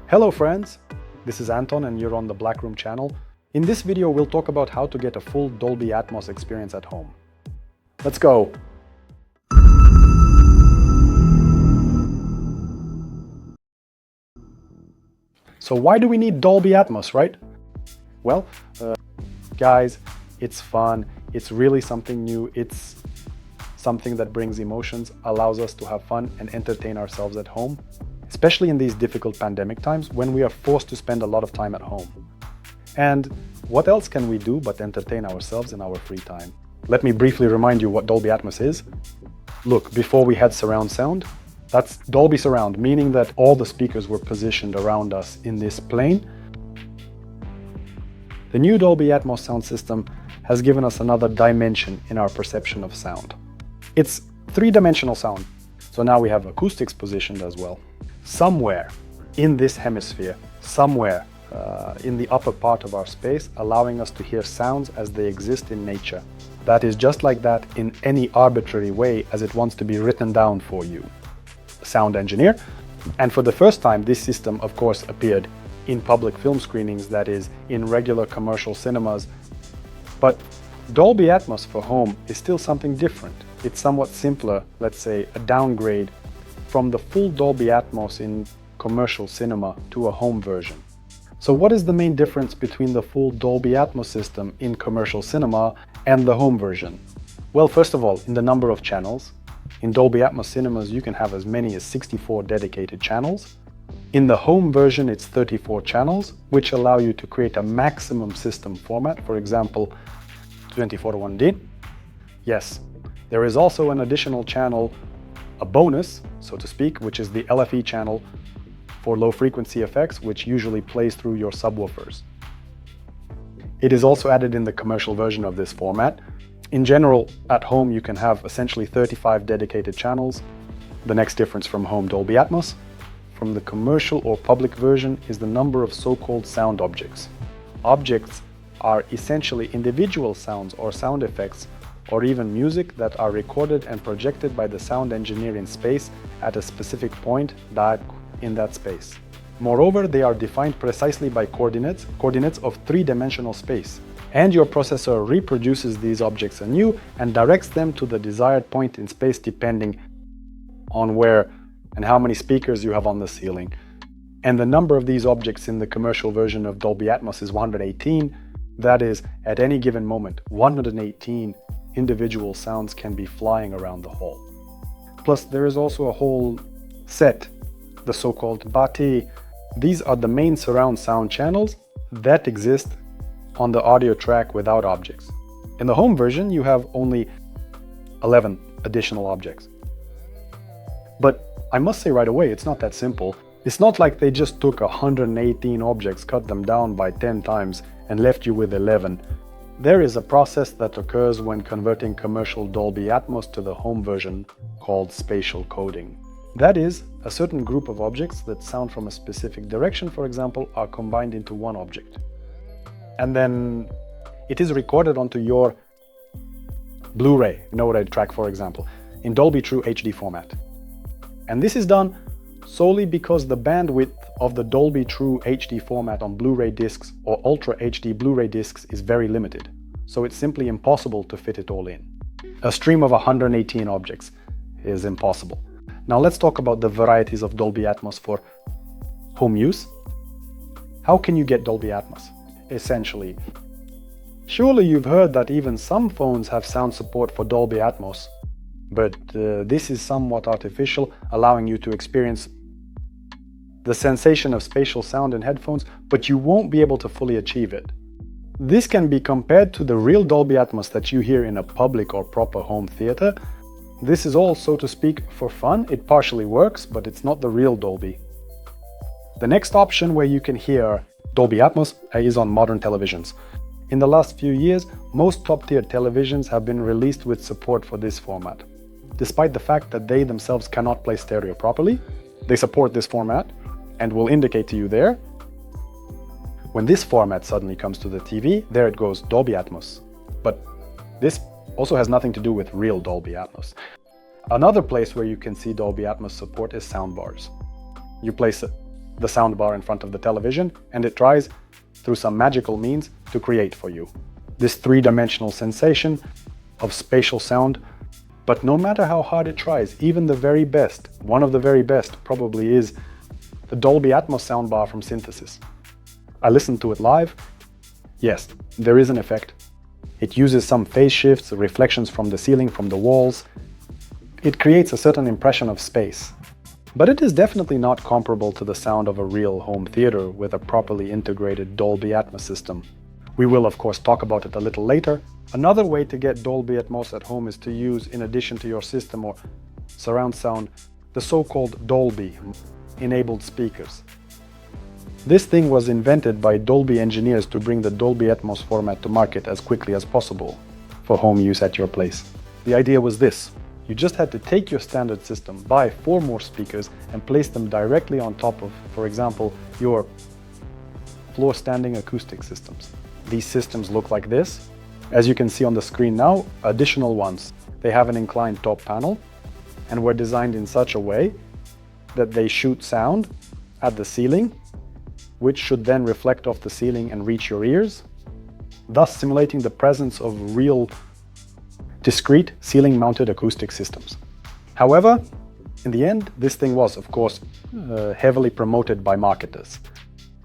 Hello friends, this is Anton and you're on the Blackroom channel. In this video we'll talk about how to get a full Dolby Atmos experience at home. Let's go! So why do we need Dolby Atmos, right? Well, guys, it's fun, it's really something new, it's something that brings emotions, allows us to have fun and entertain ourselves at home, especially in these difficult pandemic times when we are forced to spend a lot of time at home. And what else can we do but entertain ourselves in our free time? Let me briefly remind you what Dolby Atmos is. Look, before we had surround sound, that's Dolby Surround, meaning that all the speakers were positioned around us in this plane. The new Dolby Atmos sound system has given us another dimension in our perception of sound. It's three-dimensional sound, so now we have acoustics positioned as well. Somewhere in this hemisphere, somewhere in the upper part of our space, allowing us to hear sounds as they exist in nature. That is just like that in any arbitrary way as it wants to be written down for you, sound engineer. And for the first time, this system, of course, appeared in public film screenings, that is, in regular commercial cinemas. But Dolby Atmos for home is still something different. It's somewhat simpler, let's say a downgrade from the full Dolby Atmos in commercial cinema to a home version. So what is the main difference between the full Dolby Atmos system in commercial cinema and the home version? Well, first of all, in the number of channels. In Dolby Atmos cinemas, you can have as many as 64 dedicated channels. In the home version, it's 34 channels, which allow you to create a maximum system format, for example, 24:1D. Yes, there is also an additional channel, a bonus, so to speak, which is the LFE channel for low frequency effects, which usually plays through your subwoofers. It is also added in the commercial version of this format. In general, at home you can have essentially 35 dedicated channels. The next difference from home Dolby Atmos from the commercial or public version is the number of so-called sound objects. Objects are essentially individual sounds or sound effects or even music that are recorded and projected by the sound engineer in space at a specific point in that space. Moreover, they are defined precisely by coordinates of three-dimensional space. And your processor reproduces these objects anew and directs them to the desired point in space depending on where and how many speakers you have on the ceiling. And the number of these objects in the commercial version of Dolby Atmos is 118. That is, at any given moment, 118 individual sounds can be flying around the hall. Plus, there is also a whole set, the so-called bati. These are the main surround sound channels that exist on the audio track without objects. In the home version, you have only 11 additional objects. But I must say right away, it's not that simple. It's not like they just took 118 objects, cut them down by 10 times, and left you with 11. There is a process that occurs when converting commercial Dolby Atmos to the home version called spatial coding. That is, a certain group of objects that sound from a specific direction, for example, are combined into one object. And then it is recorded onto your Blu-ray, track, for example, in Dolby True HD format. And this is done solely because the bandwidth of the Dolby True HD format on Blu-ray discs or Ultra HD Blu-ray discs is very limited, so it's simply impossible to fit it all in. A stream of 118 objects is impossible. Now let's talk about the varieties of Dolby Atmos for home use. How can you get Dolby Atmos? Essentially, surely you've heard that even some phones have sound support for Dolby Atmos, but this is somewhat artificial, allowing you to experience the sensation of spatial sound in headphones, but you won't be able to fully achieve it. This can be compared to the real Dolby Atmos that you hear in a public or proper home theater. This is all, so to speak, for fun. It partially works, but it's not the real Dolby. The next option where you can hear Dolby Atmos is on modern televisions. In the last few years, most top-tier televisions have been released with support for this format. Despite the fact that they themselves cannot play stereo properly, they support this format and will indicate to you there. When this format suddenly comes to the TV, there it goes, Dolby Atmos. But this also has nothing to do with real Dolby Atmos. Another place where you can see Dolby Atmos support is soundbars. You place the soundbar in front of the television, and it tries, through some magical means, to create for you this three-dimensional sensation of spatial sound. But no matter how hard it tries, even the very best, one of the very best probably is the Dolby Atmos soundbar from Synthesis. I listened to it live. Yes, there is an effect. It uses some phase shifts, reflections from the ceiling, from the walls. It creates a certain impression of space. But it is definitely not comparable to the sound of a real home theater with a properly integrated Dolby Atmos system. We will, of course, talk about it a little later. Another way to get Dolby Atmos at home is to use, in addition to your system or surround sound, the so-called Dolby-enabled speakers. This thing was invented by Dolby engineers to bring the Dolby Atmos format to market as quickly as possible for home use at your place. The idea was this: you just had to take your standard system, buy 4 more speakers, and place them directly on top of, for example, your floor-standing acoustic systems. These systems look like this. As you can see on the screen now, additional ones. They have an inclined top panel and were designed in such a way that they shoot sound at the ceiling, which should then reflect off the ceiling and reach your ears, thus simulating the presence of real discrete ceiling-mounted acoustic systems. However, in the end, this thing was, of course, heavily promoted by marketers.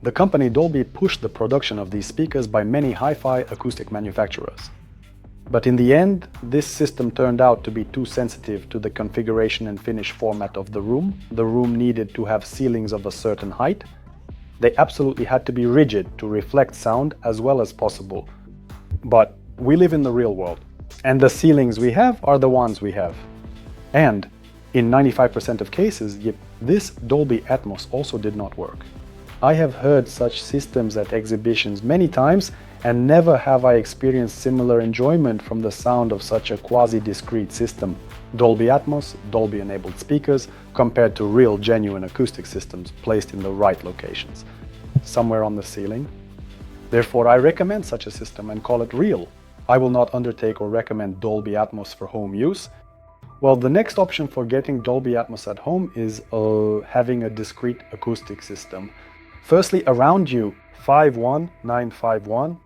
The company Dolby pushed the production of these speakers by many hi-fi acoustic manufacturers. But in the end, this system turned out to be too sensitive to the configuration and finish format of the room. The room needed to have ceilings of a certain height. They absolutely had to be rigid to reflect sound as well as possible. But we live in the real world, and the ceilings we have are the ones we have. And in 95% of cases, this Dolby Atmos also did not work. I have heard such systems at exhibitions many times, and never have I experienced similar enjoyment from the sound of such a quasi-discrete system. Dolby Atmos, Dolby-enabled speakers, compared to real, genuine acoustic systems placed in the right locations, somewhere on the ceiling. Therefore, I recommend such a system and call it real. I will not undertake or recommend Dolby Atmos for home use. Well, the next option for getting Dolby Atmos at home is having a discrete acoustic system. Firstly, around you, 51951.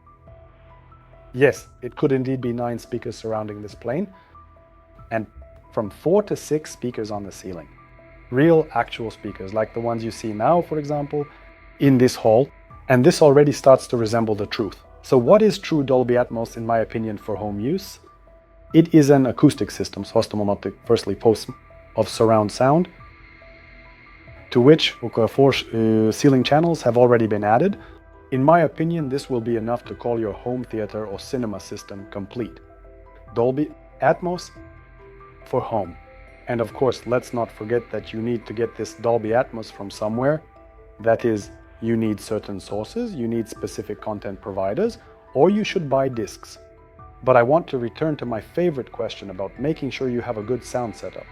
Yes, it could indeed be 9 speakers surrounding this plane, and from 4 to 6 speakers on the ceiling. Real, actual speakers, like the ones you see now, for example, in this hall, and this already starts to resemble the truth. So what is true Dolby Atmos, in my opinion, for home use? It is an acoustic system, firstly post of surround sound, to which 4 ceiling channels have already been added. In my opinion, this will be enough to call your home theater or cinema system complete. Dolby Atmos for home. And of course, let's not forget that you need to get this Dolby Atmos from somewhere. That is, you need certain sources, you need specific content providers, or you should buy discs. But I want to return to my favorite question about making sure you have a good sound setup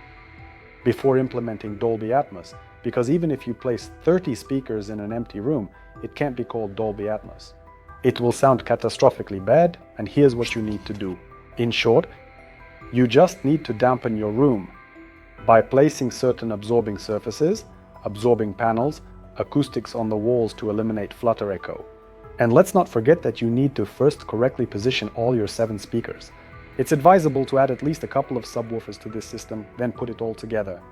before implementing Dolby Atmos, because even if you place 30 speakers in an empty room, it can't be called Dolby Atmos. It will sound catastrophically bad, and here's what you need to do. In short, you just need to dampen your room by placing certain absorbing surfaces, absorbing panels, acoustics on the walls to eliminate flutter echo. And let's not forget that you need to first correctly position all your 7 speakers. It's advisable to add at least a couple of subwoofers to this system, then put it all together.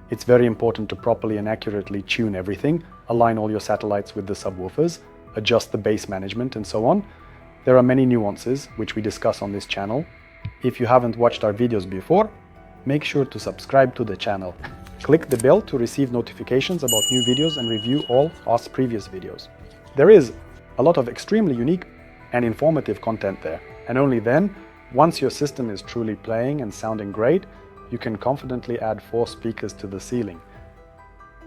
It's very important to properly and accurately tune everything, align all your satellites with the subwoofers, adjust the bass management, and so on. There are many nuances, which we discuss on this channel. If you haven't watched our videos before, make sure to subscribe to the channel. Click the bell to receive notifications about new videos and review all past previous videos. There is a lot of extremely unique and informative content there, and only then, once your system is truly playing and sounding great, you can confidently add 4 speakers to the ceiling.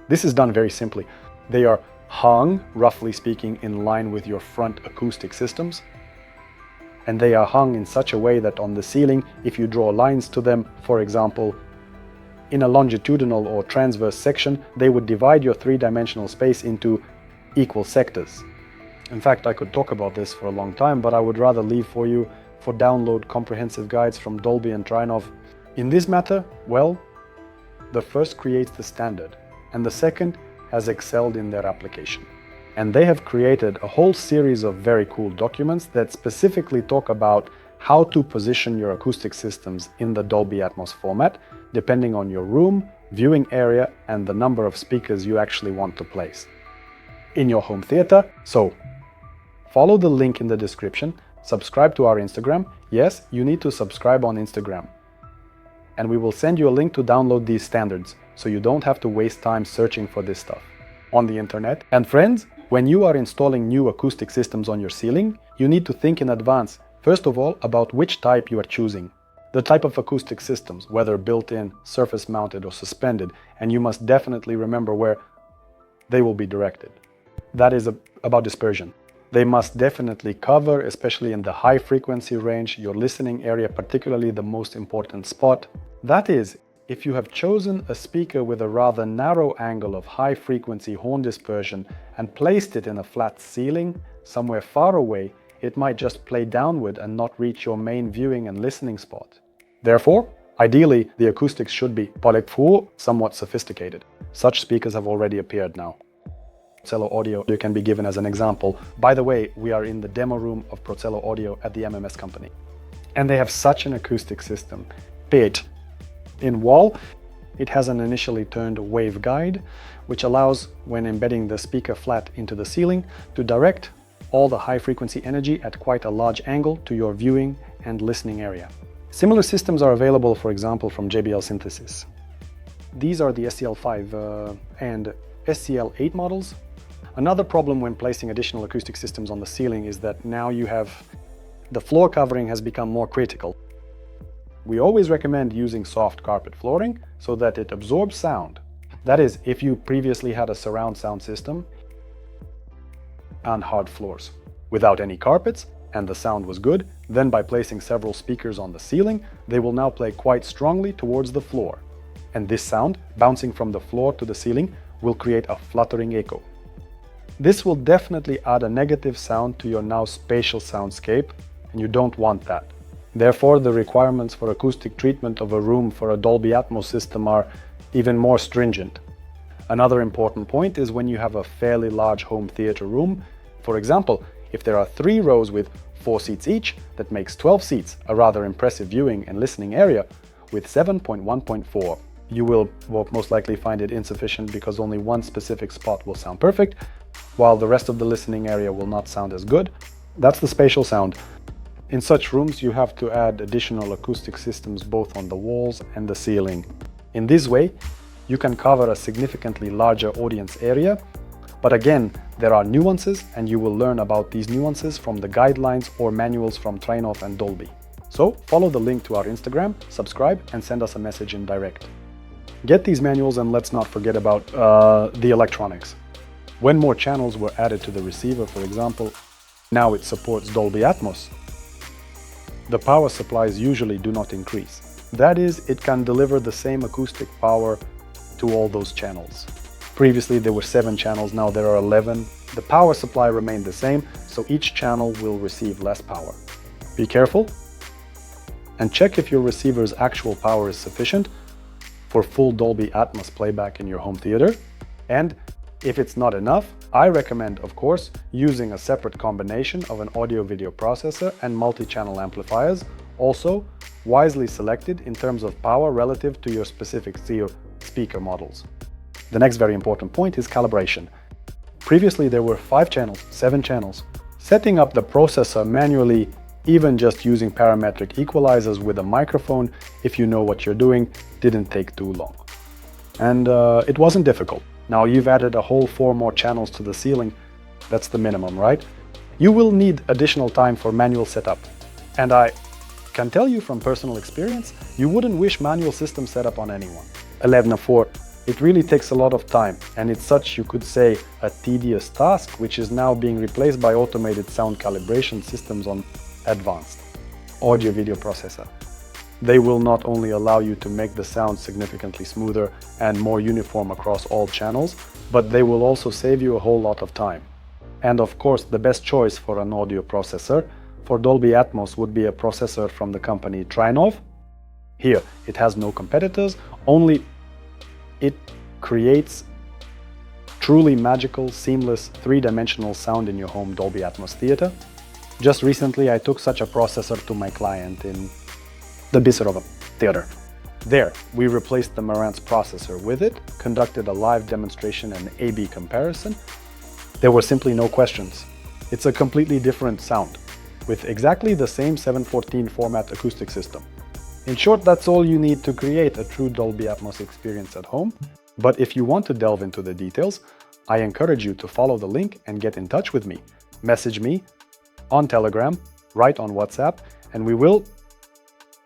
This is done very simply. They are hung, roughly speaking, in line with your front acoustic systems, and they are hung in such a way that on the ceiling, if you draw lines to them, for example, in a longitudinal or transverse section, they would divide your 3-dimensional space into equal sectors. In fact, I could talk about this for a long time, but I would rather leave for you for download comprehensive guides from Dolby and Trynov. In this matter, well, the first creates the standard, and the second has excelled in their application. And they have created a whole series of very cool documents that specifically talk about how to position your acoustic systems in the Dolby Atmos format, depending on your room, viewing area, and the number of speakers you actually want to place in your home theater. So, follow the link in the description, subscribe to our Instagram. Yes, you need to subscribe on Instagram. And we will send you a link to download these standards, so you don't have to waste time searching for this stuff on the internet. And friends, when you are installing new acoustic systems on your ceiling, you need to think in advance, first of all, about which type you are choosing. The type of acoustic systems, whether built-in, surface-mounted or suspended, and you must definitely remember where they will be directed. That is about dispersion. They must definitely cover, especially in the high frequency range, your listening area, particularly the most important spot. That is, if you have chosen a speaker with a rather narrow angle of high frequency horn dispersion and placed it in a flat ceiling, somewhere far away, it might just play downward and not reach your main viewing and listening spot. Therefore, ideally, the acoustics should be polyphonic, somewhat sophisticated. Such speakers have already appeared now. Procello Audio can be given as an example. By the way, we are in the demo room of Procello Audio at the MMS company. And they have such an acoustic system. Pitch. In wall, it has an initially turned waveguide, which allows, when embedding the speaker flat into the ceiling, to direct all the high frequency energy at quite a large angle to your viewing and listening area. Similar systems are available, for example, from JBL Synthesis. These are the SCL5 and SCL8 models. Another problem when placing additional acoustic systems on the ceiling is that now the floor covering has become more critical. We always recommend using soft carpet flooring so that it absorbs sound. That is, if you previously had a surround sound system and hard floors without any carpets and the sound was good, then by placing several speakers on the ceiling, they will now play quite strongly towards the floor. And this sound, bouncing from the floor to the ceiling, will create a fluttering echo. This will definitely add a negative sound to your now spatial soundscape, and you don't want that. Therefore, the requirements for acoustic treatment of a room for a Dolby Atmos system are even more stringent. Another important point is when you have a fairly large home theater room. For example, if there are 3 rows with 4 seats each, that makes 12 seats, a rather impressive viewing and listening area with 7.1.4. You will most likely find it insufficient because only one specific spot will sound perfect, while the rest of the listening area will not sound as good. That's the spatial sound. In such rooms, you have to add additional acoustic systems both on the walls and the ceiling. In this way, you can cover a significantly larger audience area. But again, there are nuances, and you will learn about these nuances from the guidelines or manuals from Trainov and Dolby. So follow the link to our Instagram, subscribe, and send us a message in direct. Get these manuals, and let's not forget about the electronics. When more channels were added to the receiver, for example, now it supports Dolby Atmos, the power supplies usually do not increase. That is, it can deliver the same acoustic power to all those channels. Previously there were 7 channels, now there are 11. The power supply remained the same, so each channel will receive less power. Be careful and check if your receiver's actual power is sufficient for full Dolby Atmos playback in your home theater. And if it's not enough, I recommend, of course, using a separate combination of an audio-video processor and multi-channel amplifiers, also wisely selected in terms of power relative to your specific speaker models. The next very important point is calibration. Previously there were 5 channels, 7 channels. Setting up the processor manually, even just using parametric equalizers with a microphone, if you know what you're doing, didn't take too long. And it wasn't difficult. Now you've added a whole 4 more channels to the ceiling. That's the minimum, right? You will need additional time for manual setup. And I can tell you from personal experience, you wouldn't wish manual system setup on anyone. 11.4, it really takes a lot of time, and it's such, you could say, a tedious task, which is now being replaced by automated sound calibration systems on advanced audio-video processor. They will not only allow you to make the sound significantly smoother and more uniform across all channels, but they will also save you a whole lot of time. And of course, the best choice for an audio processor for Dolby Atmos would be a processor from the company Trainov. Here, it has no competitors, only it creates truly magical, seamless, three-dimensional sound in your home Dolby Atmos theater. Just recently, I took such a processor to my client in the Byssurova theater. There, we replaced the Marantz processor with it, conducted a live demonstration and A/B comparison. There were simply no questions. It's a completely different sound, with exactly the same 714 format acoustic system. In short, that's all you need to create a true Dolby Atmos experience at home. But if you want to delve into the details, I encourage you to follow the link and get in touch with me. Message me on Telegram, write on WhatsApp, and we will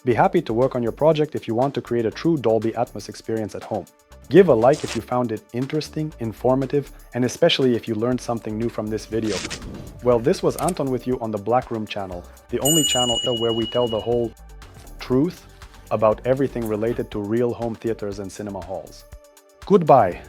be happy to work on your project if you want to create a true Dolby Atmos experience at home. Give a like if you found it interesting, informative, and especially if you learned something new from this video. Well, this was Anton with you on the Blackroom channel, the only channel where we tell the whole truth about everything related to real home theaters and cinema halls. Goodbye.